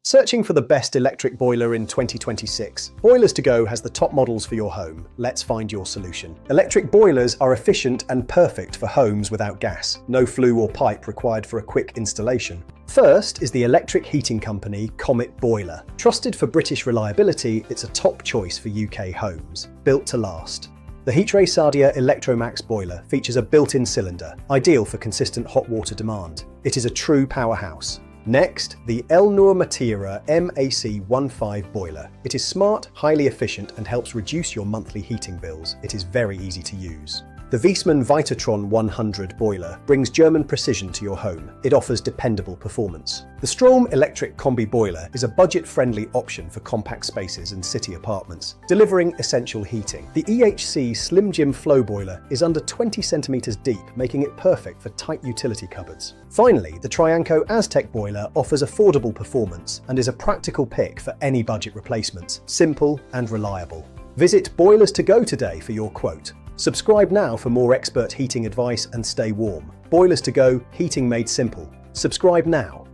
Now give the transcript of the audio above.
Searching for the best electric boiler in 2026? Boilers2Go has the top models for your home. Let's find your solution. Electric boilers are efficient and perfect for homes without gas. No flue or pipe required for a quick installation. First is the electric heating company Comet Boiler. Trusted for British reliability, it's a top choice for UK homes. Built to last. The Heatray Sadia Electromax boiler features a built-in cylinder, ideal for consistent hot water demand. It is a true powerhouse. Next, the El Noor Matira MAC15 boiler. It is smart, highly efficient, and helps reduce your monthly heating bills. It is very easy to use. The Viessmann Vitatron 100 boiler brings German precision to your home. It offers dependable performance. The Strom electric Combi boiler is a budget-friendly option for compact spaces and city apartments, delivering essential heating. The EHC Slim Jim Flow boiler is under 20 centimeters deep, making it perfect for tight utility cupboards. Finally, the Trianco Aztec boiler offers affordable performance and is a practical pick for any budget replacements, simple and reliable. Visit Boilers2Go today for your quote. Subscribe now for more expert heating advice and stay warm. Boilers2Go, heating made simple. Subscribe now.